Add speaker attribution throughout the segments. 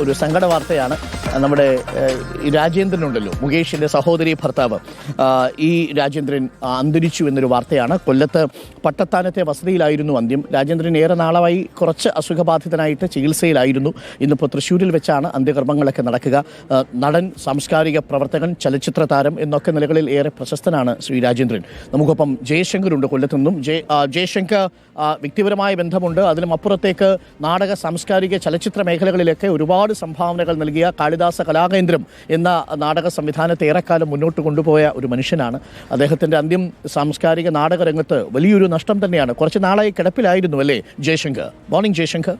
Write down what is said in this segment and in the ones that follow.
Speaker 1: ഒരു സങ്കട വാർത്തയാണ്. നമ്മുടെ രാജേന്ദ്രനുണ്ടല്ലോ, മുകേഷിൻ്റെ സഹോദരി ഭർത്താവ്, ഈ രാജേന്ദ്രൻ അന്തരിച്ചു എന്നൊരു വാർത്തയാണ്. കൊല്ലത്ത് പട്ടത്താനത്തെ വസതിയിലായിരുന്നു അന്ത്യം. രാജേന്ദ്രൻ ഏറെ നാളായി കുറച്ച് അസുഖബാധിതനായിട്ട് ചികിത്സയിലായിരുന്നു. ഇന്നിപ്പോൾ തൃശ്ശൂരിൽ വെച്ചാണ് അന്ത്യകർമ്മങ്ങളൊക്കെ നടക്കുക. നടൻ, സാംസ്കാരിക പ്രവർത്തകൻ, ചലച്ചിത്ര താരം എന്നൊക്കെ നിലകളിൽ ഏറെ പ്രശസ്തനാണ് ശ്രീ രാജേന്ദ്രൻ. നമുക്കൊപ്പം ജയശങ്കറുണ്ട് കൊല്ലത്തു നിന്നും. ജയശങ്കർ, വ്യക്തിപരമായ ബന്ധമുണ്ട്, അതിലും അപ്പുറത്തേക്ക് നാടക, സാംസ്കാരിക, ചലച്ചിത്ര മേഖലകളിലൊക്കെ ഒരുപാട് സംഭാവനകൾ നൽകിയ കാളിദാസ കലാകേന്ദ്രം എന്ന നാടക സംവിധാനത്തെ ഏറെക്കാലം മുന്നോട്ട് കൊണ്ടുപോയ ഒരു മനുഷ്യനാണ്. അദ്ദേഹത്തിൻ്റെ അന്ത്യം സാംസ്കാരിക നാടക രംഗത്ത് വലിയൊരു നഷ്ടം തന്നെയാണ്. കുറച്ച് നാളായി കിടപ്പിലായിരുന്നു അല്ലേ ജയശങ്കർ? മോർണിംഗ് ജയശങ്കർ.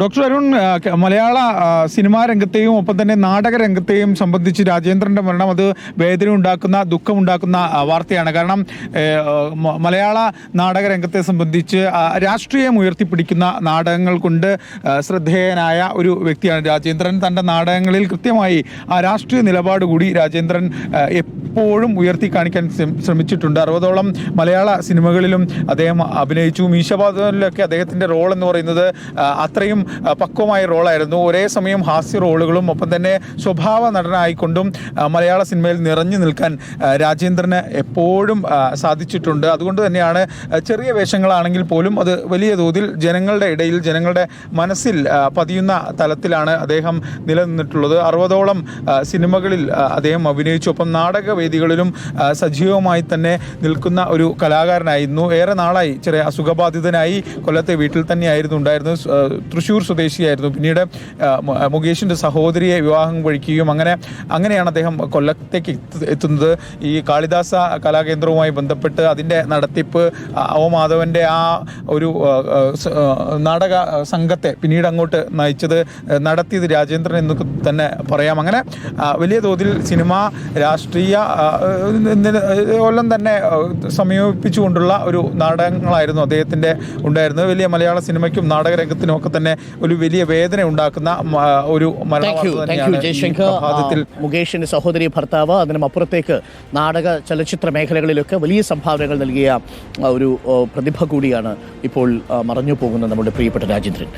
Speaker 2: ഡോക്ടർ അരുൺ, മലയാള സിനിമാ രംഗത്തെയും ഒപ്പം തന്നെ നാടക രംഗത്തെയും സംബന്ധിച്ച് രാജേന്ദ്രൻ്റെ മരണം അത് വേദന ഉണ്ടാക്കുന്ന, ദുഃഖമുണ്ടാക്കുന്ന വാർത്തയാണ്. കാരണം മലയാള നാടക രംഗത്തെ സംബന്ധിച്ച് രാഷ്ട്രീയം ഉയർത്തിപ്പിടിക്കുന്ന നാടകങ്ങൾ കൊണ്ട് ശ്രദ്ധേയനായ ഒരു വ്യക്തിയാണ് രാജേന്ദ്രൻ. തൻ്റെ നാടകങ്ങളിൽ കൃത്യമായി ആ രാഷ്ട്രീയ നിലപാട് കൂടി രാജേന്ദ്രൻ എപ്പോഴും ഉയർത്തി കാണിക്കാൻ ശ്രമിച്ചിട്ടുണ്ട്. 60ഓളം മലയാള സിനിമകളിലും അദ്ദേഹം അഭിനയിച്ചു. മീശബാധനിലൊക്കെ അദ്ദേഹത്തിൻ്റെ റോൾ എന്ന് പറയുന്നത് അത്രയും പക്വമായ റോളായിരുന്നു. ഒരേ സമയം ഹാസ്യ റോളുകളും ഒപ്പം തന്നെ സ്വഭാവ നടനായിക്കൊണ്ടും മലയാള സിനിമയിൽ നിറഞ്ഞു നിൽക്കാൻ രാജേന്ദ്രന് എപ്പോഴും സാധിച്ചിട്ടുണ്ട്. അതുകൊണ്ട് തന്നെയാണ് ചെറിയ വേഷങ്ങളാണെങ്കിൽ പോലും അത് വലിയ തോതിൽ ജനങ്ങളുടെ ഇടയിൽ, ജനങ്ങളുടെ മനസ്സിൽ പതിയുന്ന തലത്തിലാണ് അദ്ദേഹം നിലനിന്നിട്ടുള്ളത്. 60ഓളം സിനിമകളിൽ അദ്ദേഹം അഭിനയിച്ചു. ഒപ്പം നാടകവേദികളിലും സജീവമായി തന്നെ നിൽക്കുന്ന ഒരു കലാകാരനായിരുന്നു. ഏറെ നാളായി ചെറിയ അസുഖബാധിതനായി കൊല്ലത്തെ വീട്ടിൽ തന്നെയായിരുന്നു ഉണ്ടായിരുന്നത്. തൃശ്ശൂർ സ്വദേശിയായിരുന്നു. പിന്നീട് മുകേഷിൻ്റെ സഹോദരിയെ വിവാഹം കഴിക്കുകയും അങ്ങനെയാണ് അദ്ദേഹം കൊല്ലത്തേക്ക് എത്തുന്നത്. ഈ കാളിദാസ കലാകേന്ദ്രവുമായി ബന്ധപ്പെട്ട് അതിൻ്റെ നടത്തിപ്പ്, അവമാധവൻ്റെ ആ ഒരു നാടക സംഘത്തെ പിന്നീട് അങ്ങോട്ട് നയിച്ചത്, നടത്തിയത് രാജേന്ദ്രൻ എന്ന് തന്നെ പറയാം. അങ്ങനെ വലിയ തോതിൽ സിനിമ, രാഷ്ട്രീയ കൊല്ലം തന്നെ സമീപിച്ചുകൊണ്ടുള്ള ഒരു നാടകങ്ങളായിരുന്നു അദ്ദേഹത്തിൻ്റെ ഉണ്ടായിരുന്നത്. വലിയ മലയാള സിനിമയ്ക്കും നാടകരംഗത്തിനും ഒക്കെ തന്നെ ഒരു വലിയ വേദന ഉണ്ടാക്കുന്ന ഒരു മരണത്തിൽ
Speaker 1: മുകേഷിന്റെ സഹോദരി ഭർത്താവ്, അതിനും അപ്പുറത്തേക്ക് നാടക, ചലച്ചിത്ര മേഖലകളിലൊക്കെ വലിയ സംഭാവനകൾ നൽകിയ ഒരു പ്രതിഭ കൂടിയാണ് ഇപ്പോൾ മറഞ്ഞു പോകുന്ന നമ്മുടെ പ്രിയപ്പെട്ട രാജേന്ദ്രൻ.